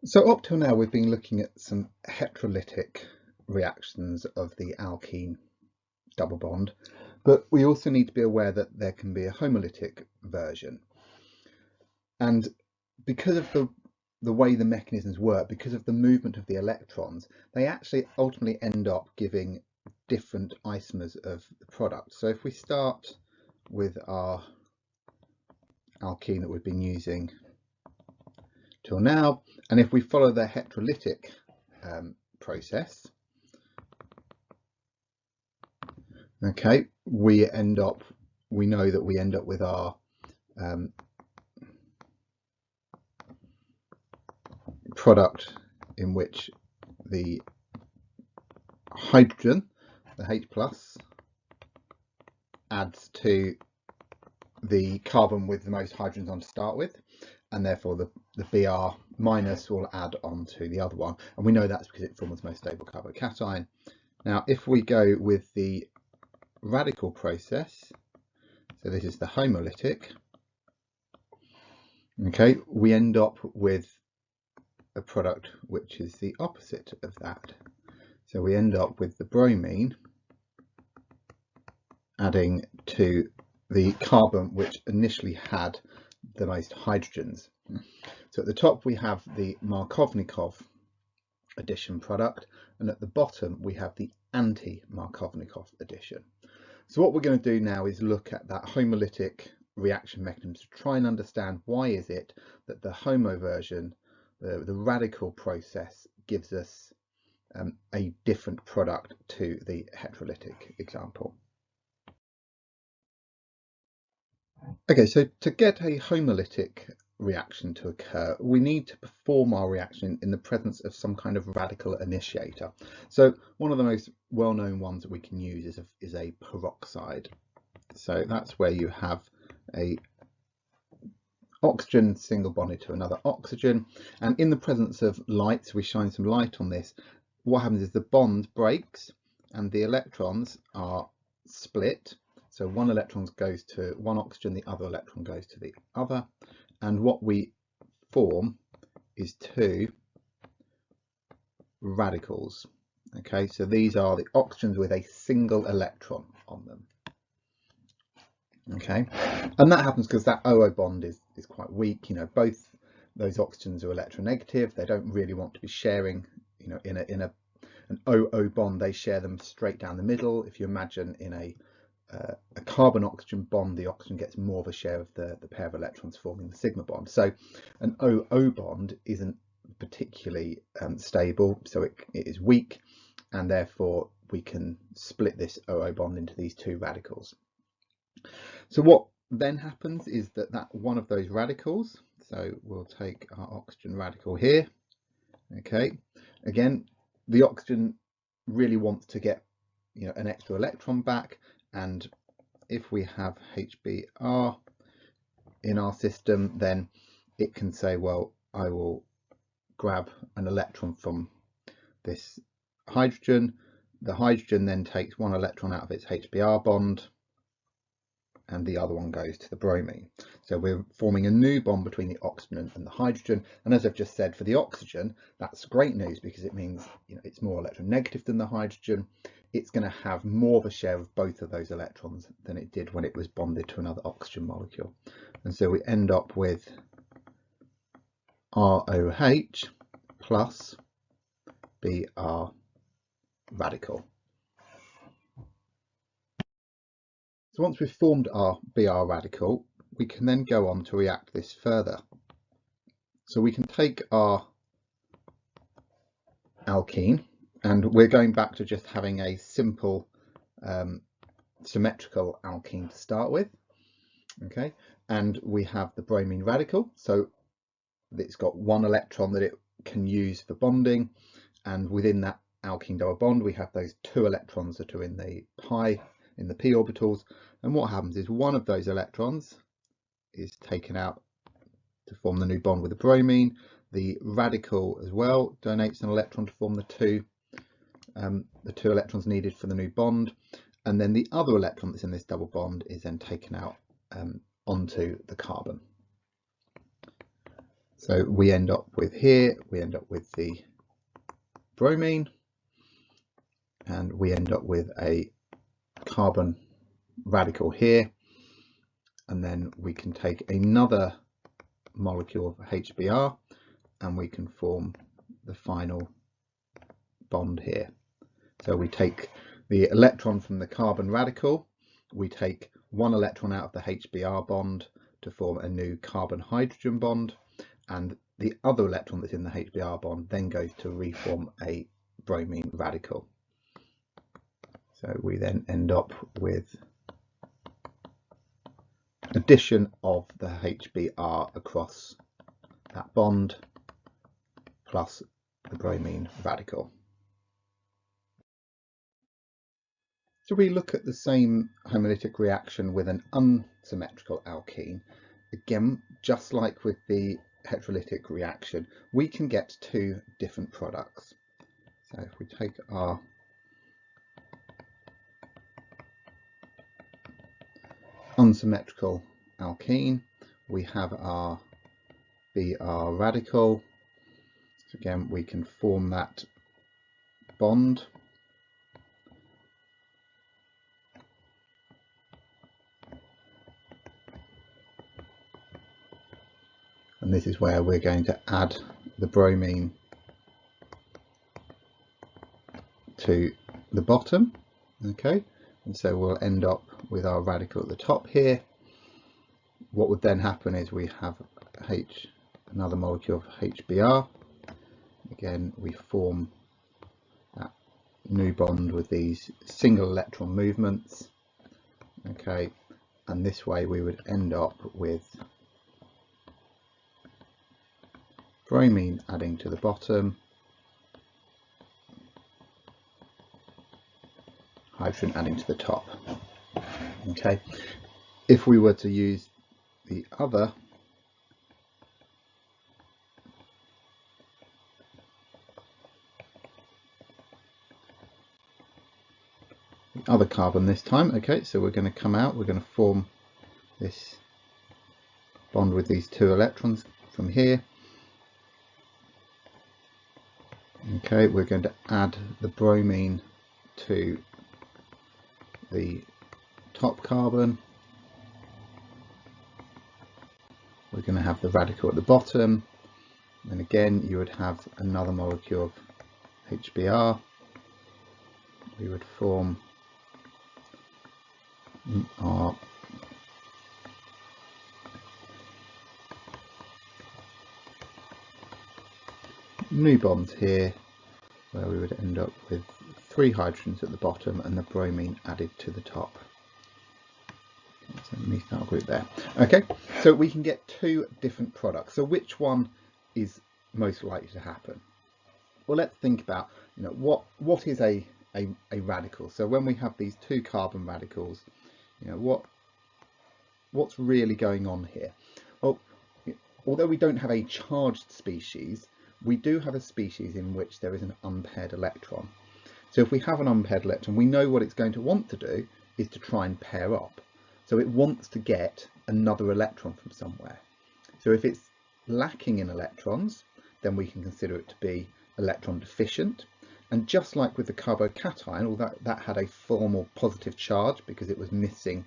So up till now we've been looking at some heterolytic reactions of the alkene double bond, but we also need to be aware that there can be a homolytic version. And because of the way the mechanisms work, because of the movement of the electrons, they actually ultimately end up giving different isomers of the product. So if we start with our alkene that we've been using till now, and if we follow the heterolytic process, okay, we know that we end up with our product in which the hydrogen, the H plus, adds to the carbon with the most hydrogens on to start with, and therefore the Br minus will add on to the other one, and we know that's because it forms the most stable carbocation. Now if we go with the radical process, so this is the homolytic, okay, we end up with a product which is the opposite of that. So we end up with the bromine adding to the carbon which initially had the most hydrogens. So at the top we have the Markovnikov addition product, and at the bottom we have the anti-Markovnikov addition. So what we're going to do now is look at that homolytic reaction mechanism to try and understand why is it that the homo version, the radical process, gives us a different product to the heterolytic example. Okay, so to get a homolytic reaction to occur, we need to perform our reaction in the presence of some kind of radical initiator. So one of the most well-known ones that we can use is a peroxide. So that's where you have a oxygen single bonded to another oxygen, and in the presence of light, so we shine some light on this, what happens is the bond breaks and the electrons are split. So one electron goes to one oxygen, the other electron goes to the other, and what we form is two radicals. Okay, so these are the oxygens with a single electron on them. Okay, and that happens because that OO bond is quite weak. You know, both those oxygens are electronegative. They don't really want to be sharing, you know, in an OO bond, they share them straight down the middle. If you imagine in a carbon oxygen bond, the oxygen gets more of a share of the pair of electrons forming the sigma bond. So an OO bond isn't particularly stable, so it is weak, and therefore we can split this OO bond into these two radicals. So what then happens is that one of those radicals, so we'll take our oxygen radical here, okay, again the oxygen really wants to get, you know, an extra electron back, and if we have HBr in our system, then it can say, well, I will grab an electron from this hydrogen. The hydrogen then takes one electron out of its HBr bond, and the other one goes to the bromine. So we're forming a new bond between the oxygen and the hydrogen. And as I've just said, for the oxygen, that's great news because it means, you know, it's more electronegative than the hydrogen. It's going to have more of a share of both of those electrons than it did when it was bonded to another oxygen molecule. And so we end up with ROH plus Br radical. So once we've formed our Br radical, we can then go on to react this further. So we can take our alkene, and we're going back to just having a simple symmetrical alkene to start with. Okay, and we have the bromine radical, so it's got one electron that it can use for bonding, and within that alkene double bond we have those two electrons that are in the p orbitals, and what happens is one of those electrons is taken out to form the new bond with the bromine. The radical as well donates an electron to form the two electrons needed for the new bond, and then the other electron that's in this double bond is then taken out onto the carbon. So we end up with here, we end up with the bromine, and we end up with a carbon radical here, and then we can take another molecule of HBr and we can form the final bond here. So we take the electron from the carbon radical, we take one electron out of the HBr bond to form a new carbon hydrogen bond, and the other electron that's in the HBr bond then goes to reform a bromine radical. So we then end up with addition of the HBr across that bond plus the bromine radical. So we look at the same homolytic reaction with an unsymmetrical alkene. Again, just like with the heterolytic reaction, we can get two different products. So if we take our unsymmetrical alkene, we have our Br radical. So again, we can form that bond. And this is where we're going to add the bromine to the bottom. Okay, and so we'll end up with our radical at the top here. What would then happen is we have another molecule of HBr. Again, we form that new bond with these single electron movements. Okay, and this way we would end up with bromine adding to the bottom, hydrogen adding to the top. Okay, if we were to use the other carbon this time, okay, so we're going to come out, we're going to form this bond with these two electrons from here. Okay, we're going to add the bromine to the top carbon. We're going to have the radical at the bottom, and again you would have another molecule of HBr. We would form our new bonds here, where we would end up with 3 hydrogens at the bottom and the bromine added to the top. So methyl group there. Okay, so we can get two different products. So which one is most likely to happen? Well, let's think about, what is a radical. So when we have these two carbon radicals, what's really going on here? Well, although we don't have a charged species, we do have a species in which there is an unpaired electron. So if we have an unpaired electron, we know what it's going to want to do is to try and pair up. So it wants to get another electron from somewhere. So if it's lacking in electrons, then we can consider it to be electron deficient. And just like with the carbocation, although that had a formal positive charge because it was missing,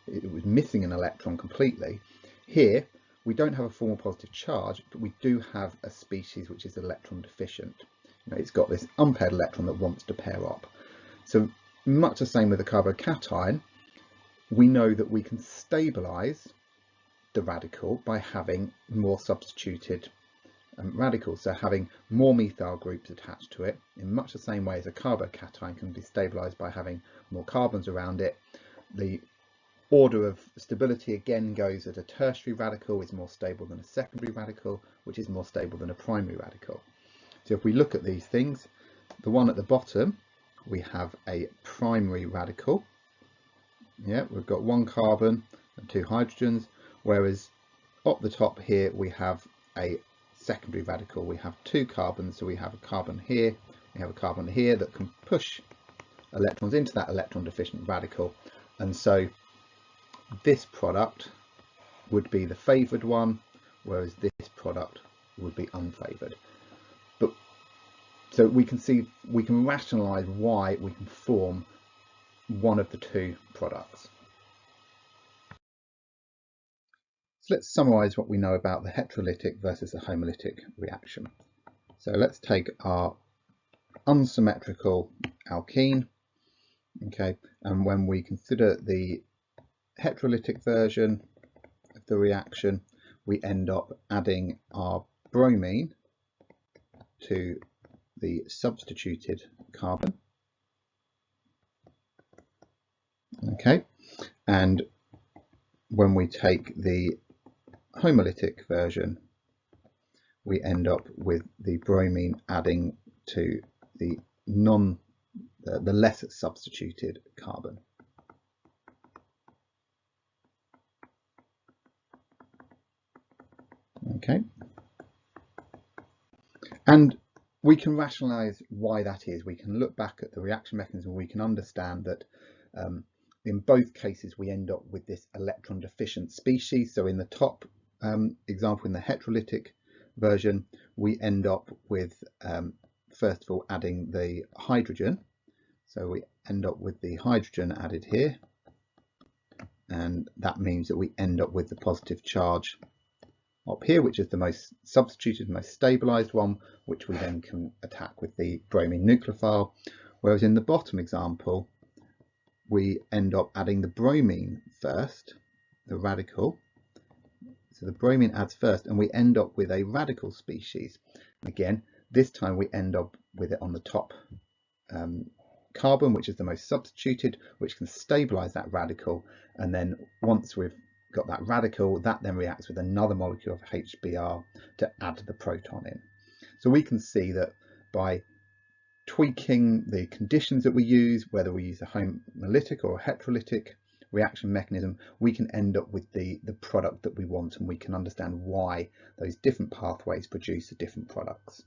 it was missing an electron completely. Here, we don't have a formal positive charge, but we do have a species which is electron deficient. It's got this unpaired electron that wants to pair up. So much the same with the carbocation, we know that we can stabilize the radical by having more substituted radicals, so having more methyl groups attached to it, in much the same way as a carbocation can be stabilized by having more carbons around it. The order of stability again goes that a tertiary radical is more stable than a secondary radical, which is more stable than a primary radical. So if we look at these things, the one at the bottom, we have a primary radical. Yeah, we've got 1 carbon and 2 hydrogens, whereas up the top here we have a secondary radical. We have 2 carbons, so we have a carbon here, we have a carbon here that can push electrons into that electron deficient radical, and so this product would be the favoured one, whereas this product would be unfavoured. But so we can rationalise why we can form one of the two products. So let's summarise what we know about the heterolytic versus the homolytic reaction. So let's take our unsymmetrical alkene, okay, and when we consider the heterolytic version of the reaction, we end up adding our bromine to the substituted carbon, okay, and when we take the homolytic version, we end up with the bromine adding to the less substituted carbon. Okay, and we can rationalize why that is. We can look back at the reaction mechanism. We can understand that in both cases we end up with this electron deficient species. So in the top example, in the heterolytic version, we end up with first of all adding the hydrogen. So we end up with the hydrogen added here, and that means that we end up with the positive charge up here, which is the most substituted, most stabilized one, which we then can attack with the bromine nucleophile. Whereas in the bottom example, we end up adding the bromine first, the radical. So the bromine adds first, and we end up with a radical species. Again, this time we end up with it on the top carbon, which is the most substituted, which can stabilize that radical. And then once we've got that radical, that then reacts with another molecule of HBr to add the proton in. So we can see that by tweaking the conditions that we use, whether we use a homolytic or a heterolytic reaction mechanism, we can end up with the product that we want, and we can understand why those different pathways produce the different products.